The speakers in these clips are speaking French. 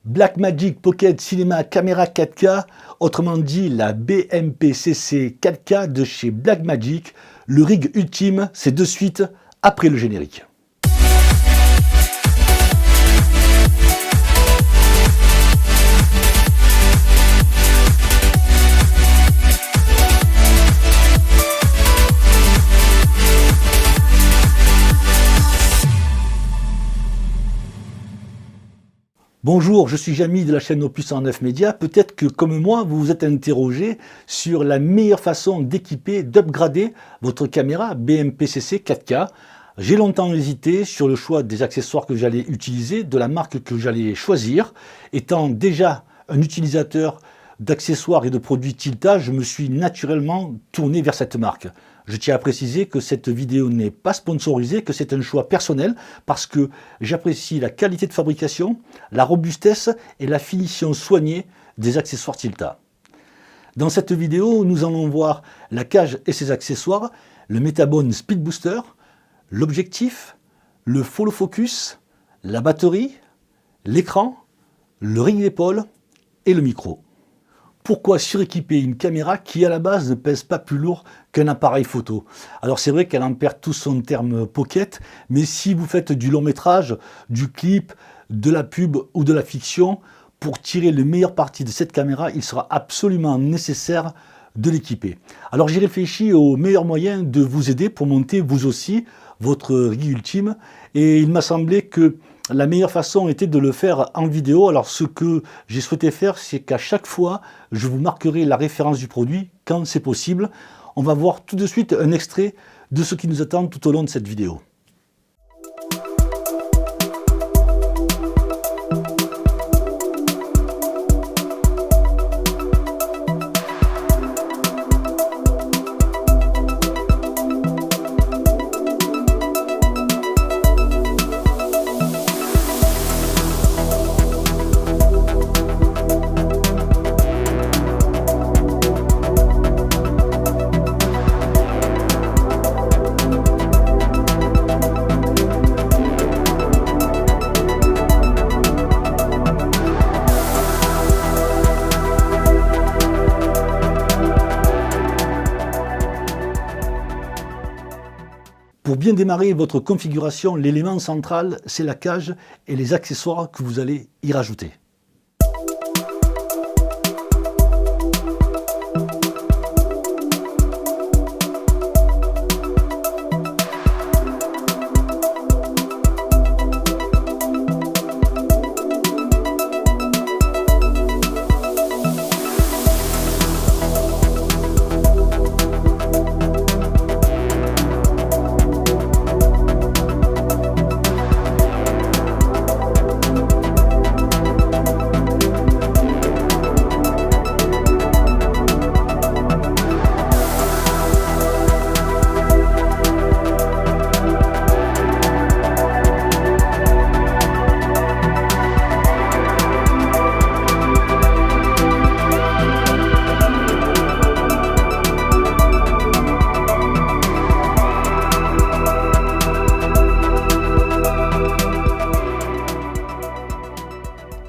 Blackmagic Pocket Cinema Camera 4K, autrement dit la BMPCC 4K de chez Blackmagic, le rig ultime, c'est de suite après le générique. Bonjour, je suis Jamy de la chaîne Opus 109 Média. Peut-être que comme moi, vous vous êtes interrogé sur la meilleure façon d'équiper, d'upgrader votre caméra BMPCC 4K. J'ai longtemps hésité sur le choix des accessoires que j'allais utiliser, de la marque que j'allais choisir. Étant déjà un utilisateur d'accessoires et de produits Tilta, je me suis naturellement tourné vers cette marque. Je tiens à préciser que cette vidéo n'est pas sponsorisée, que c'est un choix personnel parce que j'apprécie la qualité de fabrication, la robustesse et la finition soignée des accessoires Tilta. Dans cette vidéo, nous allons voir la cage et ses accessoires, le Metabone Speed Booster, l'objectif, le follow focus, la batterie, l'écran, le ring d'épaule et le micro. Pourquoi suréquiper une caméra qui à la base ne pèse pas plus lourd qu'un appareil photo? Alors c'est vrai qu'elle en perd tout son terme pocket, mais si vous faites du long métrage, du clip, de la pub ou de la fiction, pour tirer le meilleur parti de cette caméra, il sera absolument nécessaire de l'équiper. Alors j'ai réfléchi au meilleur moyen de vous aider pour monter vous aussi votre rig ultime, et il m'a semblé que la meilleure façon était de le faire en vidéo. Alors ce que j'ai souhaité faire, c'est qu'à chaque fois, je vous marquerai la référence du produit quand c'est possible. On va voir tout de suite un extrait de ce qui nous attend tout au long de cette vidéo. Pour bien démarrer votre configuration, l'élément central, c'est la cage et les accessoires que vous allez y rajouter.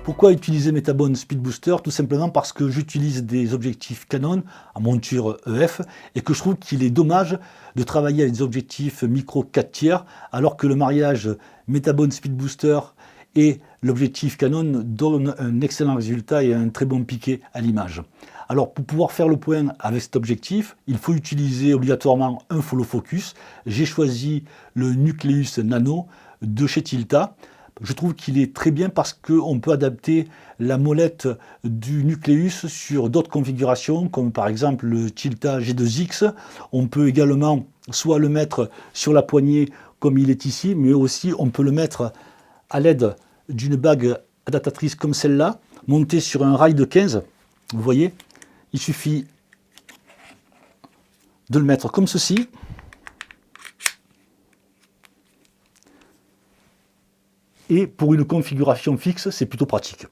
Pourquoi utiliser Metabone Speed Booster? Tout simplement parce que j'utilise des objectifs Canon à monture EF et que je trouve qu'il est dommage de travailler avec des objectifs micro 4 tiers alors que le mariage Metabone Speed Booster et l'objectif Canon donne un excellent résultat et un très bon piqué à l'image. Alors pour pouvoir faire le point avec cet objectif, il faut utiliser obligatoirement un follow focus. J'ai choisi le Nucleus Nano de chez Tilta. Je trouve qu'il est très bien parce qu'on peut adapter la molette du Nucleus sur d'autres configurations, comme par exemple le Tilta G2X. On peut également soit le mettre sur la poignée comme il est ici, mais aussi on peut le mettre à l'aide d'une bague adaptatrice comme celle-là, montée sur un rail de 15. Vous voyez, il suffit de le mettre comme ceci. Et pour une configuration fixe, c'est plutôt pratique.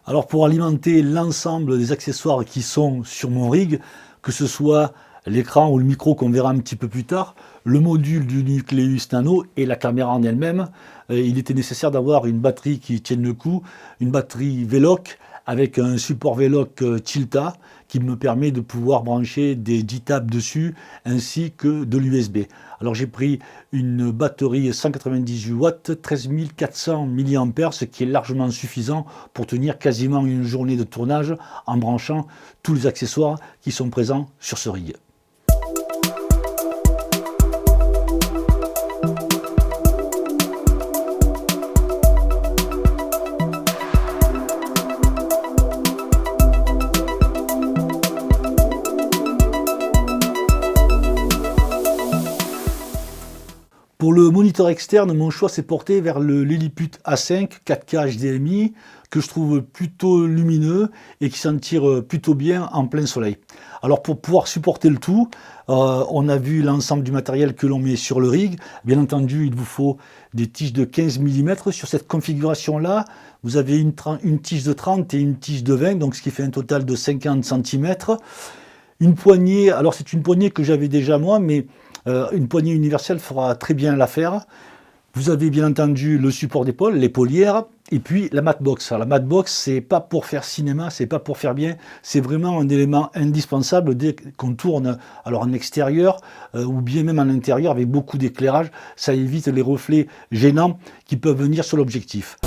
Alors pour alimenter l'ensemble des accessoires qui sont sur mon rig, que ce soit l'écran ou le micro qu'on verra un petit peu plus tard, le module du Nucleus Nano et la caméra en elle-même, il était nécessaire d'avoir une batterie qui tienne le coup, une batterie Veloc avec un support Veloc Tilta qui me permet de pouvoir brancher des JTAB dessus ainsi que de l'USB. Alors j'ai pris une batterie 198 watts, 13 400 mAh, ce qui est largement suffisant pour tenir quasiment une journée de tournage en branchant tous les accessoires qui sont présents sur ce rig. Pour le moniteur externe, mon choix s'est porté vers le Lilliput A5 4K HDMI que je trouve plutôt lumineux et qui s'en tire plutôt bien en plein soleil. Alors pour pouvoir supporter le tout, on a vu l'ensemble du matériel que l'on met sur le rig. Bien entendu, il vous faut des tiges de 15 mm. Sur cette configuration-là, vous avez une tige de 30 et une tige de 20, donc ce qui fait un total de 50 cm. Une poignée, alors c'est une poignée que j'avais déjà moi, mais une poignée universelle fera très bien l'affaire. Vous avez bien entendu le support d'épaule, l'épaulière, et puis la matbox. Alors, la matbox, c'est pas pour faire cinéma, c'est pas pour faire bien, c'est vraiment un élément indispensable dès qu'on tourne alors en extérieur ou bien même en intérieur avec beaucoup d'éclairage. Ça évite les reflets gênants qui peuvent venir sur l'objectif.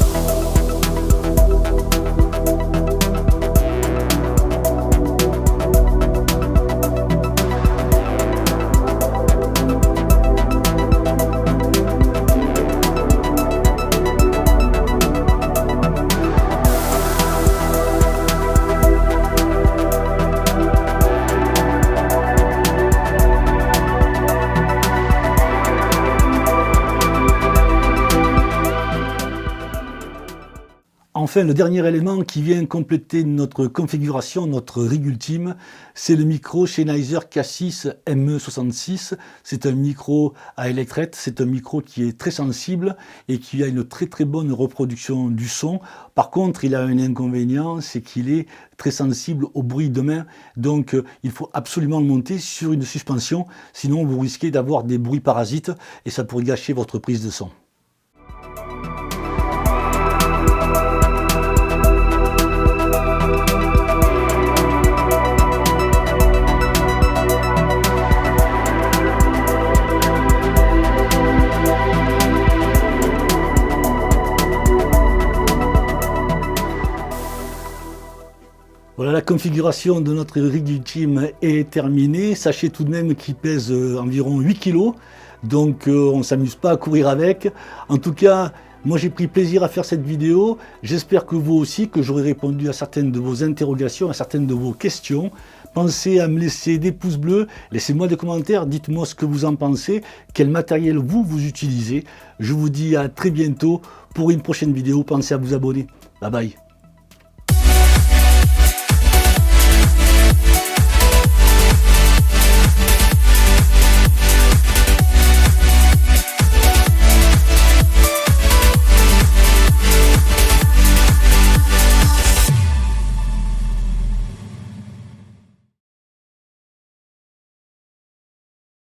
Enfin, le dernier élément qui vient compléter notre configuration, notre rig ultime, c'est le micro Sennheiser K6 ME66. C'est un micro à électrette, c'est un micro qui est très sensible et qui a une très bonne reproduction du son. Par contre, il a un inconvénient, c'est qu'il est très sensible au bruit de main. Donc, il faut absolument le monter sur une suspension, sinon vous risquez d'avoir des bruits parasites et ça pourrait gâcher votre prise de son. Voilà, la configuration de notre rig ultime est terminée. Sachez tout de même qu'il pèse environ 8 kg, donc on ne s'amuse pas à courir avec. En tout cas, moi j'ai pris plaisir à faire cette vidéo. J'espère que vous aussi, que j'aurai répondu à certaines de vos interrogations, à certaines de vos questions. Pensez à me laisser des pouces bleus, laissez-moi des commentaires, dites-moi ce que vous en pensez, quel matériel vous utilisez. Je vous dis à très bientôt pour une prochaine vidéo. Pensez à vous abonner. Bye bye.